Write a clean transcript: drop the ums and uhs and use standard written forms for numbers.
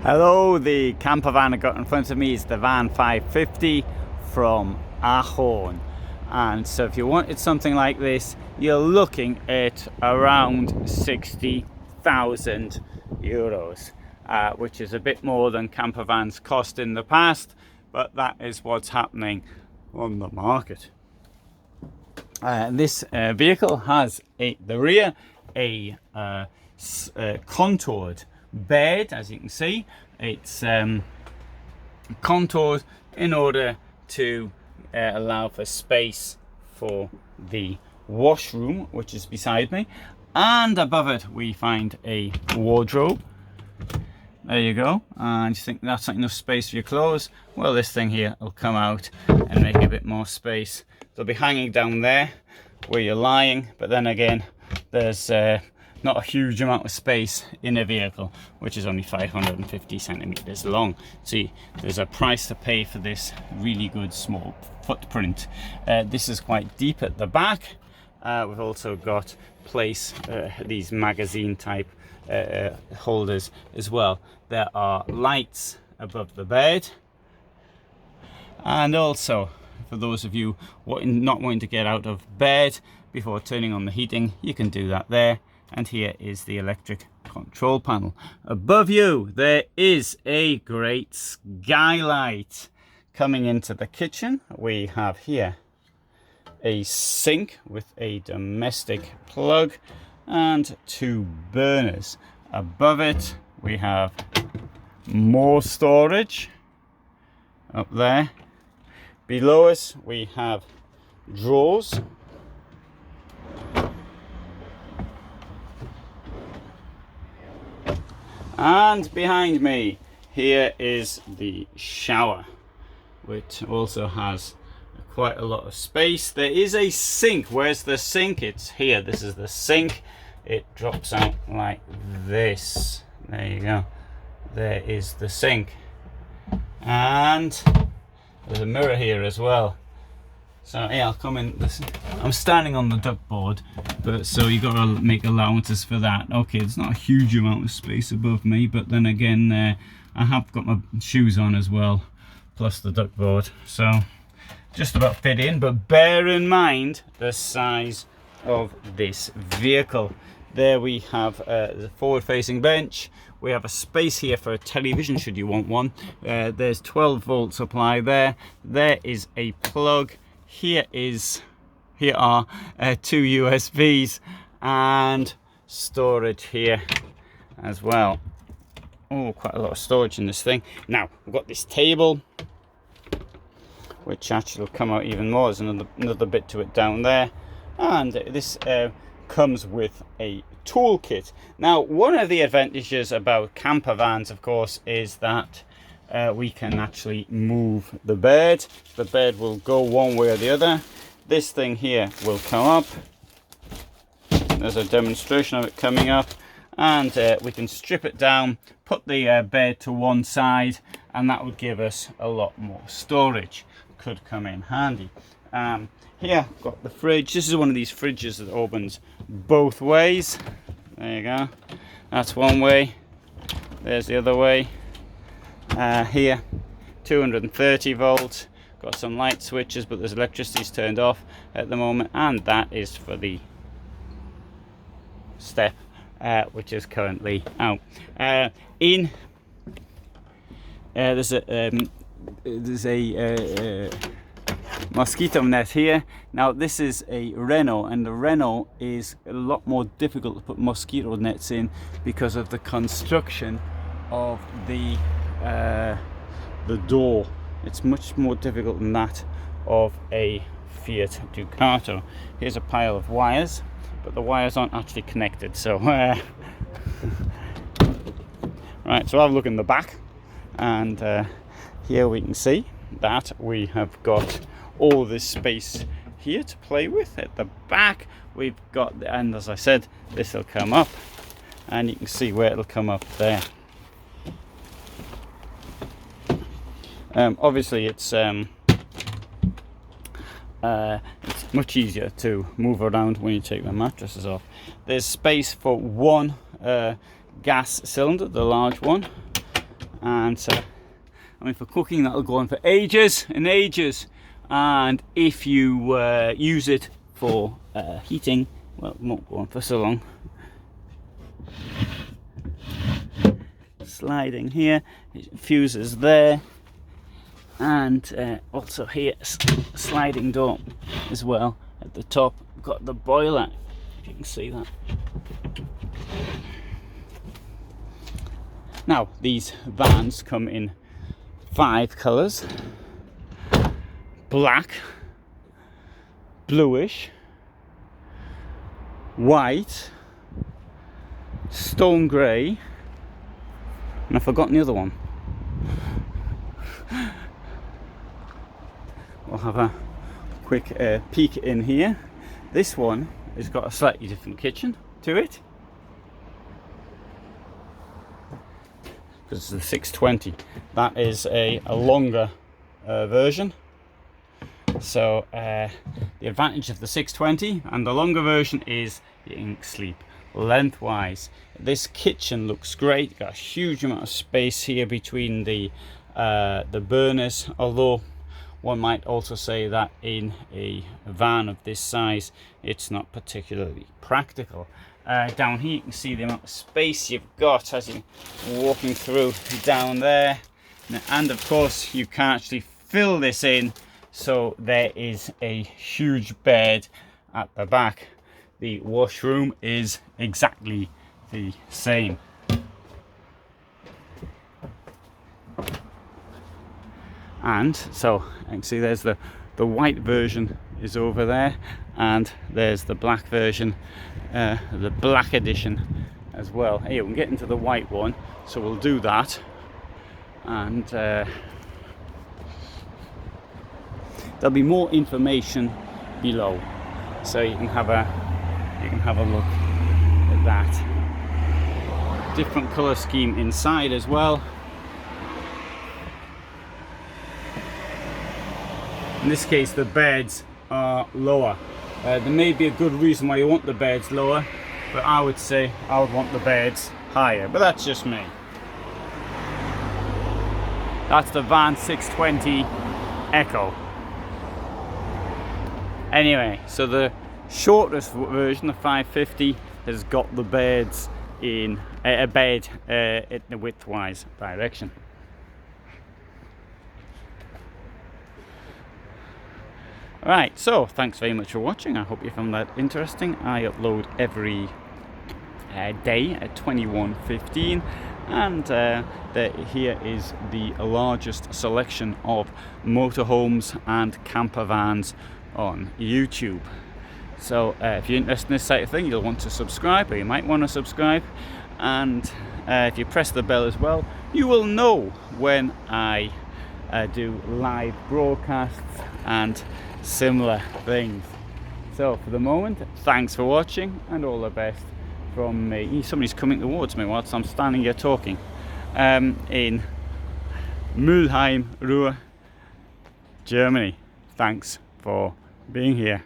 Hello, the camper van I got in front of me is the Van 550 from Ahorn. And so if you wanted something like this, you're looking at around 60,000 euros, which is a bit more than camper vans cost in the past, but that is what's happening on the market. This vehicle has the rear a contoured bed. As you can see, it's contoured in order to allow for space for the washroom, which is beside me, and above it we find a wardrobe. There you go. And you think that's not enough space for your clothes? Well, this thing here will come out and make a bit more space. They'll be hanging down there where you're lying, but then again, there's not a huge amount of space in a vehicle which is only 550 centimeters long. See, there's a price to pay for this really good small footprint. This is quite deep at the back. We've also got these magazine type holders as well. There are lights above the bed, and also for those of you not wanting to get out of bed before turning on the heating, you can do that there. And here is the electric control panel. Above you there is a great skylight. Coming into the kitchen, we have here a sink with a domestic plug and two burners. Above it we have more storage up there. Below us we have drawers. And behind me here is the shower, which also has quite a lot of space. There is a sink. Where's the sink? It's here. This is the sink. It drops out like this. There you go. There is the sink. And there's a mirror here as well. So yeah, I'll come in. I'm standing on the duckboard, but so you got to make allowances for that. Okay, there's not a huge amount of space above me, but then again, I have got my shoes on as well, plus the duckboard, so just about fit in. But bear in mind the size of this vehicle. There we have the forward-facing bench. We have a space here for a television should you want one. There's 12-volt supply there. There is a plug. Here are two USBs and storage here as well. Oh, quite a lot of storage in this thing. Now we've got this table, which actually will come out even more. There's another bit to it down there, and this comes with a toolkit. Now, one of the advantages about camper vans, of course, is that we can actually move the bed. The bed will go one way or the other. This thing here will come up. There's a demonstration of it coming up, and we can strip it down, put the bed to one side, and that would give us a lot more storage. Could come in handy. Here I've got the fridge. This is one of these fridges that opens both ways. There you go. That's one way. There's the other way. Here 230 volts, got some light switches, but there's electricity's turned off at the moment, and that is for the step which is currently out. There's a mosquito net here. Now this is a Renault, and the Renault is a lot more difficult to put mosquito nets in because of the construction of the door. It's much more difficult than that of a Fiat Ducato. Here's a pile of wires, but the wires aren't actually connected, so right, so I'll look in the back, and here we can see that we have got all this space here to play with. At the back we've got, and as I said, this will come up, and you can see where it'll come up there. Obviously it's much easier to move around when you take the mattresses off. There's space for one gas cylinder, the large one, and so I mean, for cooking that'll go on for ages and ages, and if you use it for heating, well, it won't go on for so long. Sliding here, fuses there, and also here sliding door as well at the top. Got the boiler, if you can see that. Now these vans come in 5 colours: black, bluish, white, stone grey, and I've forgotten the other one. We'll have a quick peek in here. This one has got a slightly different kitchen to it, because it's the 620. That is a longer version. So the advantage of the 620 and the longer version is you can sleep lengthwise. This kitchen looks great. Got a huge amount of space here between the burners, although one might also say that in a van of this size it's not particularly practical. Down here you can see the amount of space you've got as you're walking through down there, and of course you can actually fill this in, so there is a huge bed at the back. The washroom is exactly the same. And so you can see there's the white version is over there, and there's the black version, the black edition as well. Here we can get into the white one, so we'll do that, and there'll be more information below, so you can have a look at that. Different color scheme inside as well. In this case the beds are lower. There may be a good reason why you want the beds lower, but I would say I would want the beds higher, but that's just me. That's the Van 620 Echo. Anyway, so the shortest version, the 550, has got the beds in a bed in the widthwise direction. Right, so thanks very much for watching. I hope you found that interesting. I upload every day at 21:15, and here is the largest selection of motorhomes and camper vans on YouTube. So if you're interested in this type of thing, you'll want to subscribe, or you might want to subscribe, and if you press the bell as well, you will know when I do live broadcasts and similar things. So for the moment, thanks for watching, and all the best from me. Somebody's coming towards me whilst I'm standing here talking, in Mülheim, Ruhr, Germany. Thanks for being here.